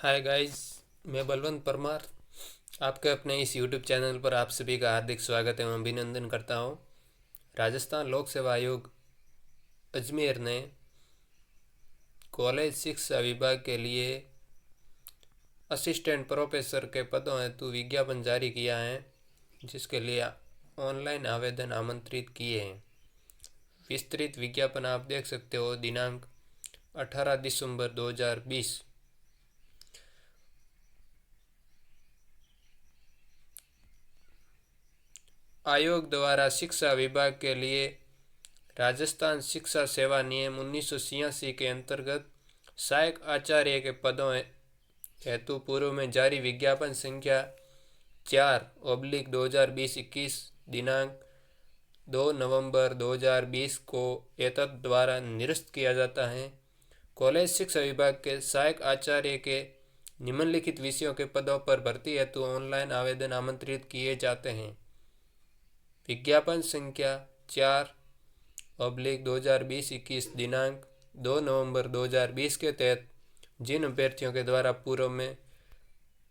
Hi guys, मैं बलवंत परमार आपके अपने इस यूट्यूब चैनल पर आप सभी का हार्दिक स्वागत एवं अभिनंदन करता हूं। राजस्थान लोक सेवा आयोग अजमेर ने कॉलेज शिक्षा विभाग के लिए असिस्टेंट प्रोफेसर के पदों हेतु विज्ञापन जारी किया है, जिसके लिए ऑनलाइन आवेदन आमंत्रित किए हैं। विस्तृत विज्ञापन आप देख सकते हो। दिनांक 18 दिसंबर 2020। आयोग द्वारा शिक्षा विभाग के लिए राजस्थान शिक्षा सेवा नियम 1986 के अंतर्गत सहायक आचार्य के पदों हेतु पूर्व में जारी विज्ञापन संख्या 4/2020-21 दिनांक 2 नवंबर 2020 को एतद द्वारा निरस्त किया जाता है। कॉलेज शिक्षा विभाग के सहायक आचार्य के निम्नलिखित विषयों के पदों पर भर्ती हेतु ऑनलाइन आवेदन आमंत्रित किए जाते हैं। विज्ञापन संख्या 4/2020-21 दिनांक 2 नवंबर 2020 के तहत जिन अभ्यर्थियों के द्वारा पूर्व में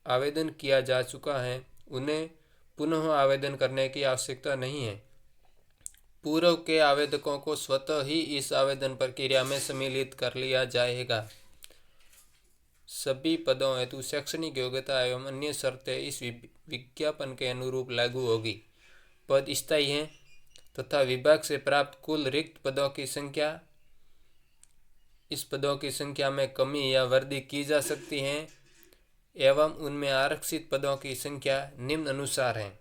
आवेदन किया जा चुका है, उन्हें पुनः आवेदन करने की आवश्यकता नहीं है। पूर्व के आवेदकों को स्वतः ही इस आवेदन प्रक्रिया में सम्मिलित कर लिया जाएगा। सभी पदों हेतु शैक्षणिक योग्यता एवं अन्य शर्तें इस विज्ञापन के अनुरूप लागू होगी। पद स्थायी हैं तथा विभाग से प्राप्त कुल रिक्त पदों की संख्या, इस पदों की संख्या में कमी या वृद्धि की जा सकती है एवं उनमें आरक्षित पदों की संख्या निम्न अनुसार है।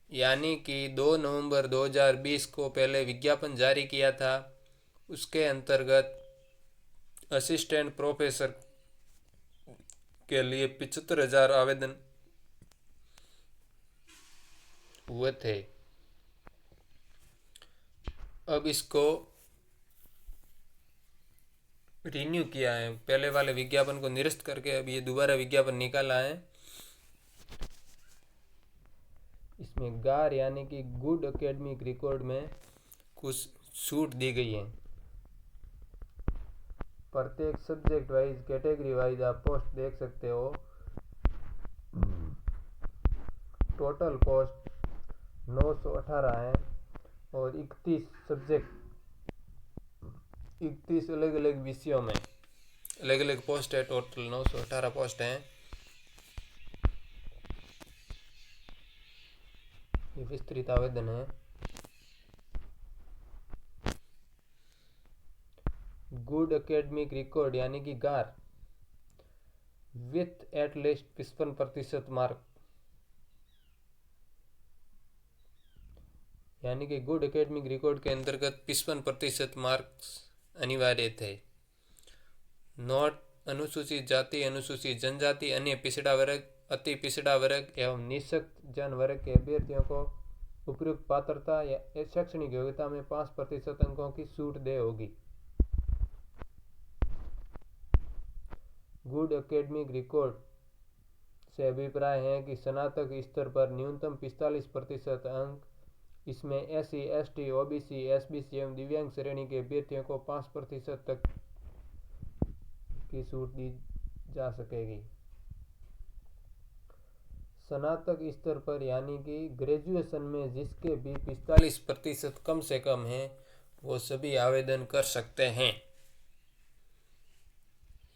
यानी कि 2 नवंबर 2020 को पहले विज्ञापन जारी किया था, उसके अंतर्गत असिस्टेंट प्रोफेसर के लिए 75,000 आवेदन हुए थे। अब इसको रिन्यू किया है, पहले वाले विज्ञापन को निरस्त करके अब ये दोबारा विज्ञापन निकाला है। इसमें गार यानी कि गुड एकेडमिक रिकॉर्ड में कुछ छूट दी गई है। प्रत्येक सब्जेक्ट वाइज, कैटेगरी वाइज आप पोस्ट देख सकते हो। टोटल पोस्ट 918 है और 31 अलग अलग विषयों में अलग अलग पोस्ट है। टोटल 918 पोस्ट हैं। ये विस्तृत आवेदन है। गुड एकेडमिक रिकॉर्ड यानी कि गार विथ एटलीस्ट 55% मार्क, यानी कि गुड एकेडमिक रिकॉर्ड के अंतर्गत 55% मार्क्स अनिवार्य थे। नोट अनुसूचित जाति, अनुसूचित जनजाति, अन्य पिछड़ा वर्ग, अति पिछड़ा वर्ग एवं निःशक्त जन वर्ग के अभ्यर्थियों को उपयुक्त पात्रता या शैक्षणिक योग्यता में 5% अंकों की छूट दे होगी। गुड एकेडमिक रिकॉर्ड से अभिप्राय है कि स्नातक स्तर पर न्यूनतम 45% अंक, इसमें SC, ST, OBC, SBC एवं दिव्यांग श्रेणी के अभ्यर्थियों को 5% तक की छूट दी जा सकेगी। स्नातक स्तर पर यानी कि ग्रेजुएशन में जिसके भी 45% कम से कम है, वो सभी आवेदन कर सकते हैं।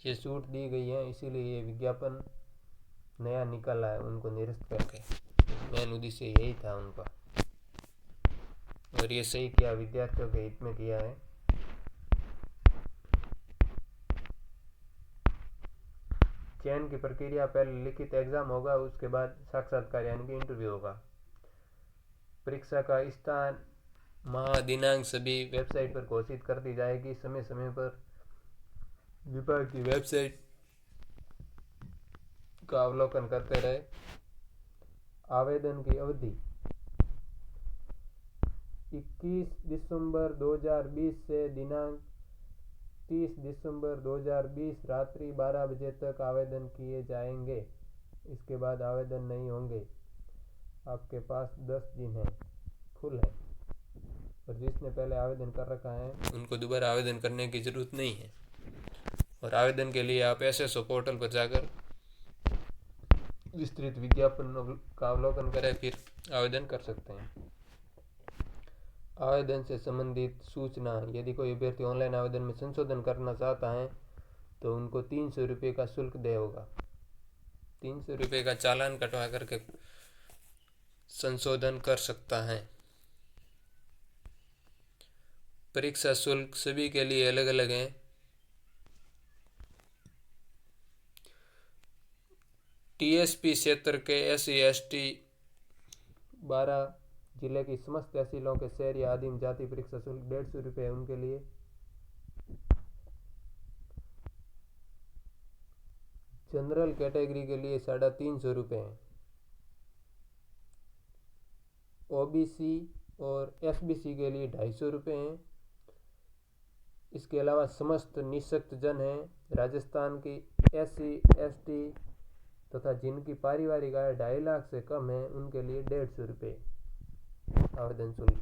ये छूट दी गई है, इसीलिए ये विज्ञापन नया निकाला है उनको निरस्त करके। मेन उद्देश्य यही था उनका, और ये सही किया, विद्यार्थियों के हित में किया है। चयन की प्रक्रिया, पहले लिखित एग्जाम होगा, उसके बाद साक्षात्कार यानी कि इंटरव्यू होगा। परीक्षा का स्थान, माह, दिनांक सभी वेबसाइट पर घोषित कर दी जाएगी। समय समय पर विभाग की वेबसाइट का अवलोकन करते रहे। आवेदन की अवधि 21 दिसंबर 2020 से दिनांक 30 दिसंबर 2020 रात्रि 12 बजे तक आवेदन किए जाएंगे। इसके बाद आवेदन नहीं होंगे। आपके पास 10 दिन है, फुल है, और जिसने पहले आवेदन कर रखा है उनको दोबारा आवेदन करने की ज़रूरत नहीं है। और आवेदन के लिए आप एसएसओ पोर्टल पर जाकर विस्तृत विज्ञापन का अवलोकन करें, फिर आवेदन कर सकते हैं। आवेदन से संबंधित सूचना, यदि कोई अभ्यर्थी ऑनलाइन आवेदन में संशोधन करना चाहता है तो उनको 300 रुपये का शुल्क देय होगा। 300 रुपये का चालान कटवा करके संशोधन कर सकता है। परीक्षा शुल्क सभी के लिए अलग अलग है। टीएसपी क्षेत्र के SC/ST 12 जिले की समस्त तहसीलों के शहरी आदिम जाति परीक्षा शुल्क 150 रुपये है उनके लिए। जनरल कैटेगरी के लिए 350 रुपये हैं। ओबीसी और एसबीसी के लिए 250 रुपये हैं। इसके अलावा समस्त निःशक्त जन हैं, राजस्थान की SC/ST तथा जिनकी पारिवारिक आय 2.5 लाख से कम है उनके लिए 150 रुपये आवेदन शुल्क।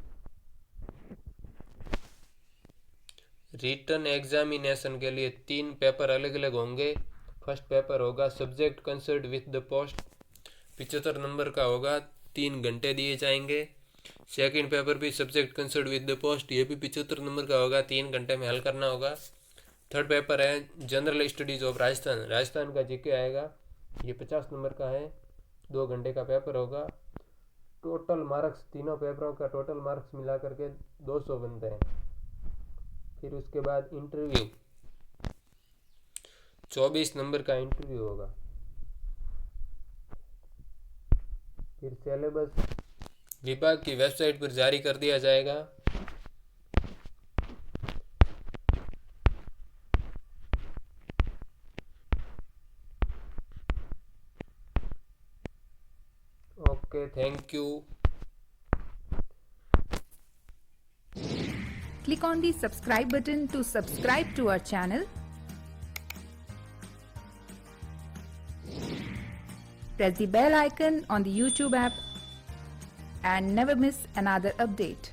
रिटन एग्जामिनेशन के लिए 3 पेपर अलग अलग होंगे। फर्स्ट पेपर होगा subject concerned with the post, 75 number का होगा, 3 घंटे दिए जाएंगे। सेकंड पेपर भी subject concerned with the post, ये भी 75 नंबर का होगा, 3 घंटे में हल करना होगा। थर्ड पेपर है जनरल स्टडीज ऑफ राजस्थान का जीके आएगा, ये 50 नंबर का है, 2 घंटे का पेपर होगा। टोटल मार्क्स, तीनों पेपरों का टोटल मार्क्स मिला करके 200 बनते हैं। फिर उसके बाद इंटरव्यू, 24 नंबर का इंटरव्यू होगा। फिर सिलेबस विभाग की वेबसाइट पर जारी कर दिया जाएगा। Okay, thank you. Click on the subscribe button to subscribe to our channel. Press the bell icon on the YouTube app and never miss another update.